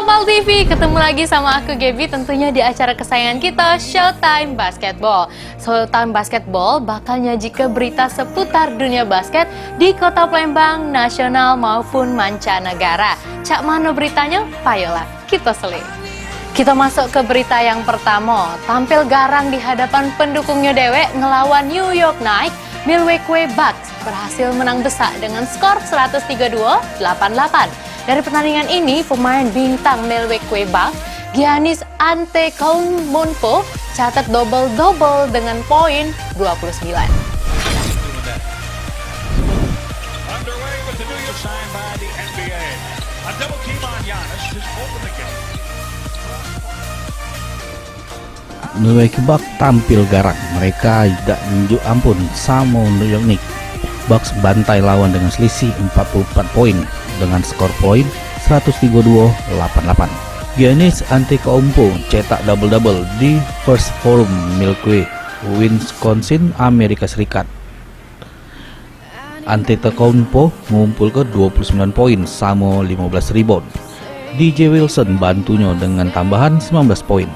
Pal TV, ketemu lagi sama aku Gaby tentunya di acara kesayangan kita Showtime Basketball. Showtime Basketball bakal nyajikan berita seputar dunia basket di Kota Palembang, nasional maupun mancanegara. Cak mano beritanya? Payolah, kita seling. Kita masuk ke berita yang pertama. Tampil garang di hadapan pendukungnya dewek ngelawan New York Knicks, Milwaukee Bucks berhasil menang besar dengan skor 132-88. Dari pertandingan ini, pemain bintang Milwaukee Bucks, Giannis Antetokounmpo, catat double-double dengan poin 29. Milwaukee Bucks tampil garang, mereka tidak nunjuk ampun sama New York Knicks. Bucks bantai lawan dengan selisih 44 poin dengan skor poin 132-88. Giannis Antetokounmpo cetak double-double di First Forum Milwaukee, Wisconsin, Amerika Serikat. Antetokounmpo mengumpul ke 29 poin sama 15 rebound. DJ Wilson bantunya dengan tambahan 19 poin.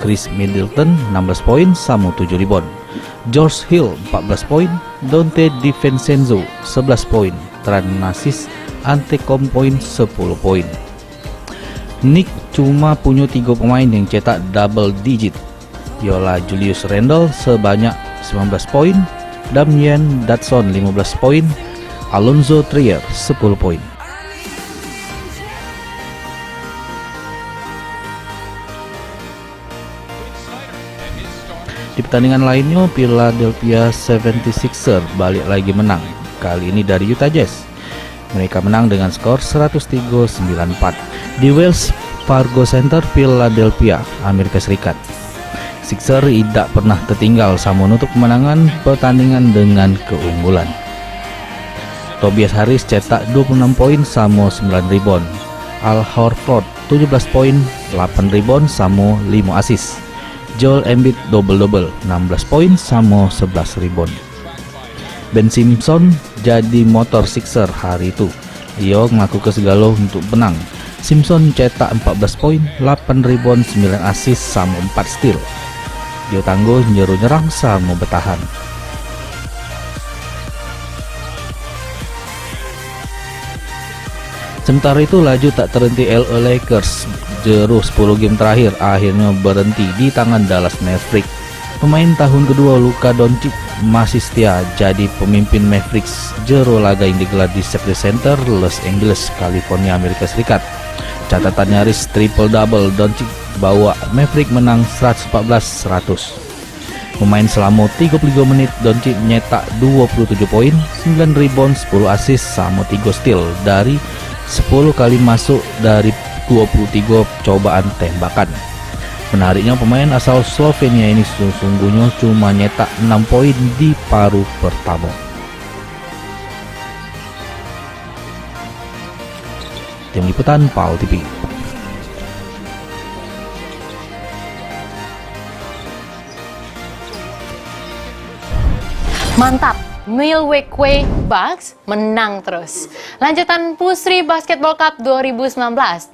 Chris Middleton 16 poin sama 7 rebound. George Hill 14 poin, Dante DiVincenzo 11 poin, Thanasis Antetokounmpo 10 poin. Knicks cuma punya 3 pemain yang cetak double digit, ialah Julius Randle sebanyak 19 poin, Damian Dotson 15 poin, Alonzo Trier 10 poin. Di pertandingan lainnya, Philadelphia 76ers balik lagi menang, kali ini dari Utah Jazz. Mereka menang dengan skor 103-94 di Wells Fargo Center, Philadelphia, Amerika Serikat. Sixers tidak pernah tertinggal sama menutup kemenangan pertandingan dengan keunggulan. Tobias Harris cetak 26 poin sama 9 rebound. Al Horford 17 poin, 8 rebound sama 5 assist. Joel Embiid double-double 16 poin sama 11 rebound. Ben Simpson jadi motor Sixers hari itu. Ia mengaku ke segala untuk menang. Simpson cetak 14 poin, 8 rebound, 9 assist sama 4 steal. Dia tangguh nyerang sama bertahan. Sementara itu laju tak terhenti LA Lakers jeruh 10 game terakhir akhirnya berhenti di tangan Dallas Mavericks. Pemain tahun kedua Luka Doncic masih setia jadi pemimpin Mavericks jeruh laga yang digelar di Staples Center, Los Angeles, California, Amerika Serikat. Catatan nyaris triple double Doncic bawa Mavericks menang 114-100. Pemain selama 33 menit, Doncic nyetak 27 poin, 9 rebound, 10 assist sama 3 steal dari 10 kali masuk dari 23 cobaan tembakan. Menariknya, pemain asal Slovenia ini sesungguhnya cuma nyetak 6 poin di paruh pertama. Tim Liputan PAL TV. Mantap! Milwaukee Bucks menang terus. Lanjutan Pusri Basketball Cup 2019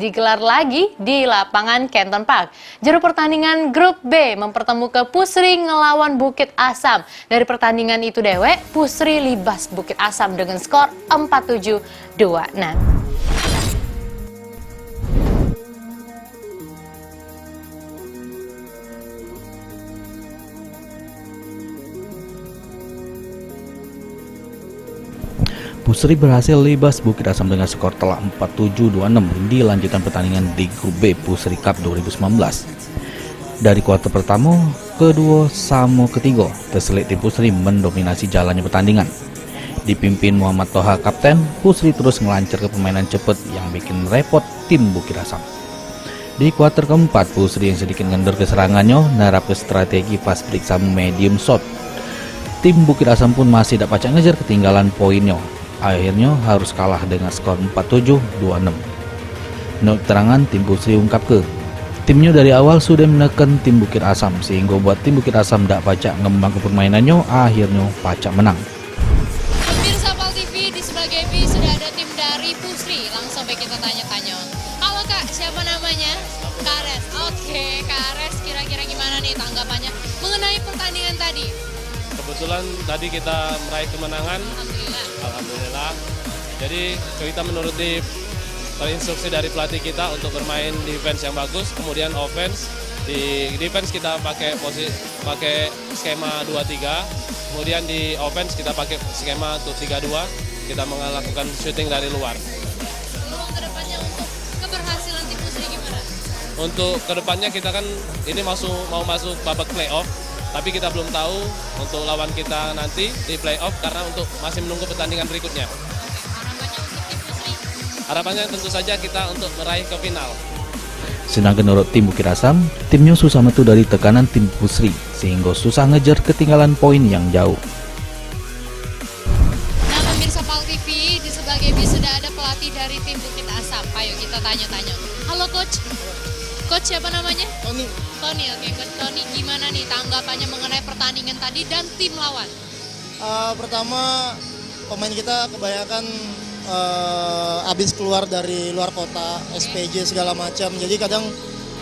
digelar lagi di lapangan Canton Park. Juru pertandingan grup B mempertemukan Pusri ngelawan Bukit Asam. Dari pertandingan itu dewek, Pusri libas Bukit Asam dengan skor 47-26. Pusri berhasil libas Bukit Asam dengan skor telak 47-26 di lanjutan pertandingan di grup B Pusri Cup 2019. Dari kuarter pertama, kedua, sama ketiga, terselit tim Pusri mendominasi jalannya pertandingan. Dipimpin Muhammad Toha kapten, Pusri terus melancar ke permainan cepat yang bikin repot tim Bukit Asam. Di kuarter keempat, Pusri yang sedikit ngendor ke serangannya, narap ke strategi fast break sama medium shot. Tim Bukit Asam pun masih dapat ngejar ketinggalan poinnya. Akhirnya harus kalah dengan skor 47-26. Menurut keterangan tim Pusri ungkap ke timnya dari awal sudah menekan tim Bukit Asam sehingga buat tim Bukit Asam tidak pacak ngembang ke permainannya, akhirnya pacak menang. Pemirsa PAL TV, di sebelah Gaby sudah ada tim dari Pusri. Langsung kita tanya-tanya. Halo Halo Kak, siapa namanya? Kares. Oke, Kares, kira-kira gimana nih tanggapannya mengenai pertandingan tadi? Kebetulan tadi kita meraih kemenangan, Alhamdulillah. alhamdulillah. Jadi kita menuruti instruksi dari pelatih kita untuk bermain defense yang bagus, kemudian offense. Di defense kita pakai skema 2-3, kemudian di offense kita pakai skema 3-2. Kita melakukan shooting dari luar. Peluang kedepannya untuk keberhasilan tim Pusri gimana? Untuk kedepannya kita kan ini mau masuk babak playoff, tapi kita belum tahu untuk lawan kita nanti di playoff karena untuk masih menunggu pertandingan berikutnya. Harapannya untuk tim Pusri? Harapannya tentu saja kita untuk meraih ke final. Sedangkan menurut tim Bukit Asam, timnya susah metu dari tekanan tim Pusri, sehingga susah ngejar ketinggalan poin yang jauh. Nah, pemirsa PAL TV, di sebelah Gaby sudah ada pelatih dari tim Bukit Asam. Ayo kita tanya-tanya. Halo Coach. Coach siapa namanya? Tony, Tony, oke Coach Tony. Gimana nih tanggapannya mengenai pertandingan tadi dan tim lawan? pertama pemain kita kebanyakan habis keluar dari luar kota, SPJ segala macam. Jadi kadang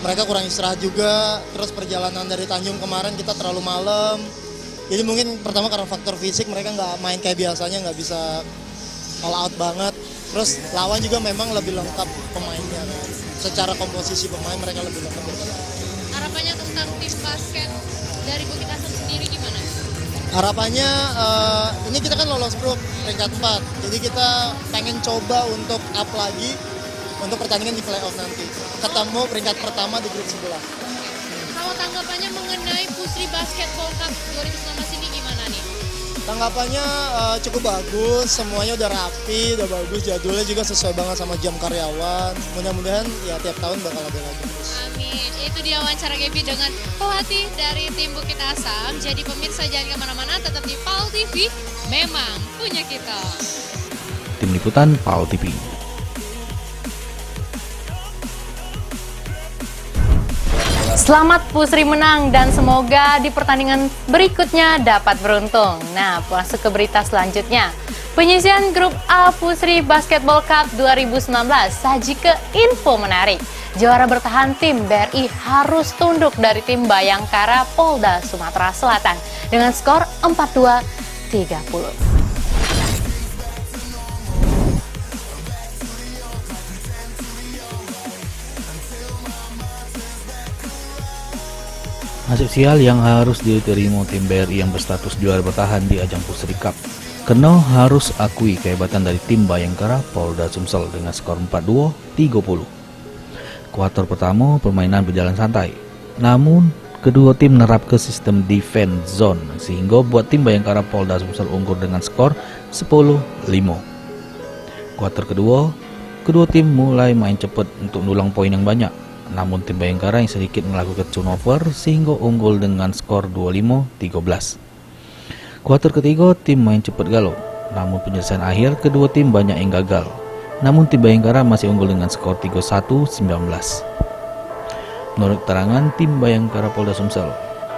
mereka kurang istirahat juga. Terus perjalanan dari Tanjung kemarin kita terlalu malam. Jadi mungkin pertama karena faktor fisik mereka nggak main kayak biasanya, nggak bisa all out banget. Terus lawan juga memang lebih lengkap pemainnya. Secara komposisi pemain mereka lebih lengkap. Harapannya tentang tim basket dari Bukit Asam sendiri gimana? Harapannya ini kita kan lolos grup peringkat 4. Jadi kita pengen coba untuk up lagi untuk pertandingan di playoff nanti. Ketemu peringkat pertama di grup sebelah. Kalau tanggapannya mengenai Pusri Basketball Cup 2019 ini gimana nih? Tanggapannya cukup bagus, semuanya udah rapi, udah bagus, jadwalnya juga sesuai banget sama jam karyawan. Mudah-mudahan ya tiap tahun bakal ada lagi. Amin. Itu dia wawancara Gaby dengan pelatih dari tim Bukit Asam. Jadi pemirsa jangan kemana-mana, tetap di PAL TV. Memang punya kita. Tim Liputan PAL TV. Selamat Pusri menang dan semoga di pertandingan berikutnya dapat beruntung. Nah, masuk ke berita selanjutnya. Penyisian grup A Pusri Basketball Cup 2019 saji ke info menarik. Juara bertahan tim BRI harus tunduk dari tim Bayangkara Polda Sumatera Selatan dengan skor 42-30. Nasib sial yang harus diterima tim BRI yang berstatus juara bertahan di ajang Pusri Cup. Karena harus akui kehebatan dari tim Bayangkara Polda Sumsel dengan skor 42-30. Kuarter pertama permainan berjalan santai. Namun kedua tim menerap ke sistem defense zone sehingga buat tim Bayangkara Polda Sumsel unggul dengan skor 10-5. Kuarter kedua tim mulai main cepat untuk mendulang poin yang banyak. Namun tim Bayangkara yang sedikit melakukan turnover sehingga unggul dengan skor 25-13. Kuarter ketiga tim main cepat galau. Namun penyelesaian akhir kedua tim banyak yang gagal. Namun tim Bayangkara masih unggul dengan skor 31-19. Menurut keterangan tim Bayangkara Polda Sumsel,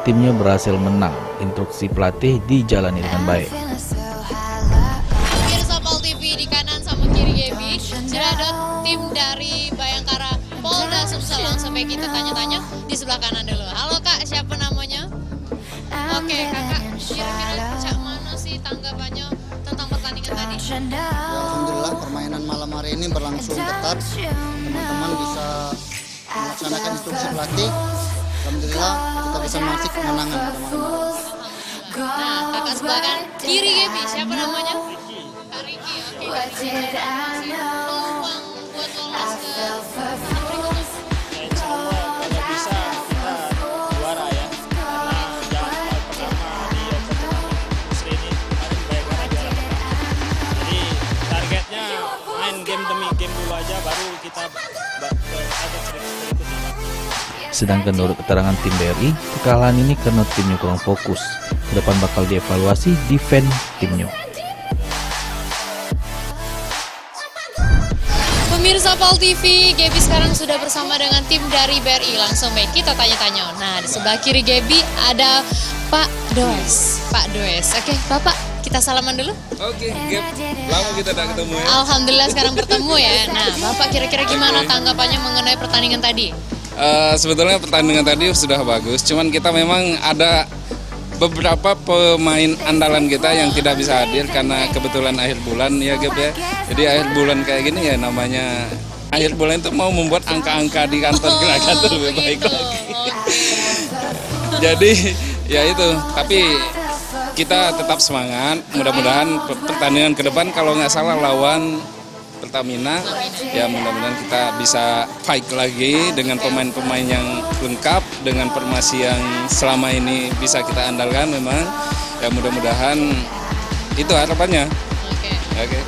timnya berhasil menang. Instruksi pelatih dijalani dengan baik. Pemirsa PAL TV di kanan sama kiri Gaby, sudah ada tim dari Bayangkara Polda Sumsel. Langsung baik kita tanya-tanya di sebelah kanan dulu. Halo Kak, siapa namanya? Oke Kakak, kira-kira cak mana sih tanggapannya tentang pertandingan tadi? Ya, alhamdulillah permainan malam hari ini berlangsung ketat. Teman-teman bisa melaksanakan instruksi pelatih. Alhamdulillah kita bisa meraih kemenangan pada malam hari. Nah, kakak sebelah kanan kiri Gaby, siapa namanya? Kak Riki, oke. Peluang buat lolos ke berikutnya. Insya Allah kalau bisa kita juara ya, karena yang pertama di Pusri ini kemarin Bayangkara juara pertama. Jadi targetnya main game demi game dulu aja, baru kita ke ajang berikutnya. Sedangkan menurut keterangan tim BRI, kekalahan ini karena timnya kurang fokus. Ke depan bakal dievaluasi defense timnya. Pemirsa PAL TV, Gaby sekarang sudah bersama dengan tim dari BRI. Langsung baik kita tanya-tanya. Nah, di sebelah kiri Gaby ada Pak Does. Pak Does, oke Bapak kita salaman dulu. Oke, Gap. Lama kita tak ketemu ya. Alhamdulillah sekarang bertemu ya. Nah, Bapak kira-kira gimana tanggapannya mengenai pertandingan tadi? Sebetulnya pertandingan tadi sudah bagus, cuman kita memang ada beberapa pemain andalan kita yang tidak bisa hadir karena kebetulan akhir bulan ya Gap ya. Jadi akhir bulan kayak gini ya namanya akhir bulan itu mau membuat angka-angka di kantor kita tuh lebih baik lagi. Jadi ya itu, tapi kita tetap semangat. Mudah-mudahan pertandingan ke depan kalau nggak salah lawan Pertamina, ya mudah-mudahan kita bisa fight lagi dengan pemain-pemain yang lengkap, dengan formasi yang selama ini bisa kita andalkan memang. Ya mudah-mudahan itu harapannya. Oke.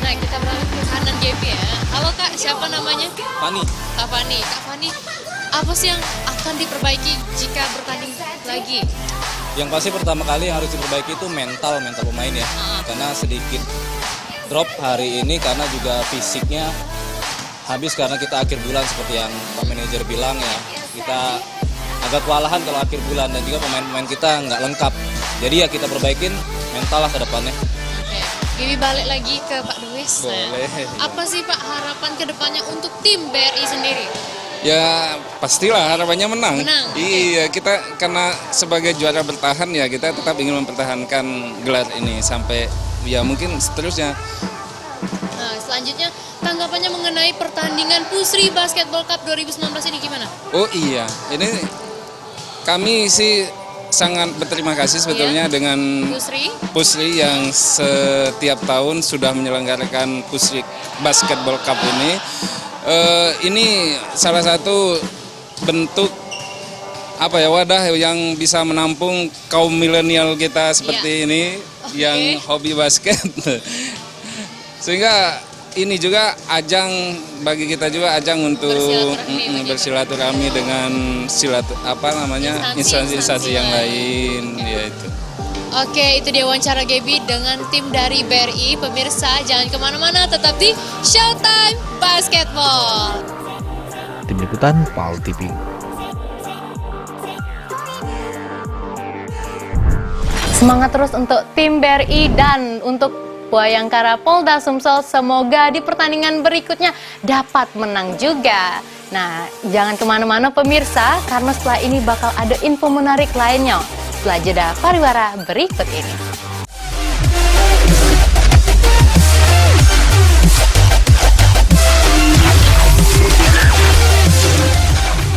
Nah, kita beralih ke kanan GB ya. Halo Kak, siapa namanya? Fani. Kak Fani. Kak Fani, apa sih yang akan diperbaiki jika bertanding lagi? Yang pasti pertama kali yang harus diperbaiki itu mental pemain ya. Karena sedikit drop hari ini karena juga fisiknya habis karena kita akhir bulan seperti yang Pak Manajer bilang ya. Kita agak kewalahan kalau akhir bulan dan juga pemain-pemain kita nggak lengkap. Jadi ya kita perbaikin mental lah ke depannya. Oke, Bibi balik lagi ke Pak Dewes. Boleh. Apa sih Pak harapan ke depannya untuk tim BRI sendiri? Ya pastilah harapannya menang. Menang, oke. Iya, kita karena sebagai juara bertahan ya kita tetap ingin mempertahankan gelar ini sampai ya mungkin seterusnya. Nah, selanjutnya tanggapannya mengenai pertandingan Pusri Basketball Cup 2019 ini gimana? Oh iya, ini kami sih sangat berterima kasih sebetulnya dengan Pusri yang setiap tahun sudah menyelenggarakan Pusri Basketball Cup ini. Ini salah satu bentuk apa ya wadah yang bisa menampung kaum milenial kita seperti ini yang hobi basket. Sehingga ini juga ajang bagi kita juga ajang untuk bersilaturahmi dengan instansi-instansi yang lain yaitu. Oke, itu dia wawancara Gaby dengan tim dari BRI. Pemirsa, jangan kemana-mana, tetap di Showtime Basketball. Tim Liputan PAL TV. Semangat terus untuk tim BRI dan untuk Bayangkara Polda Sumsel. Semoga di pertandingan berikutnya dapat menang juga. Nah, jangan kemana-mana pemirsa, karena setelah ini bakal ada info menarik lainnya. Setelah jeda pariwara berikut ini.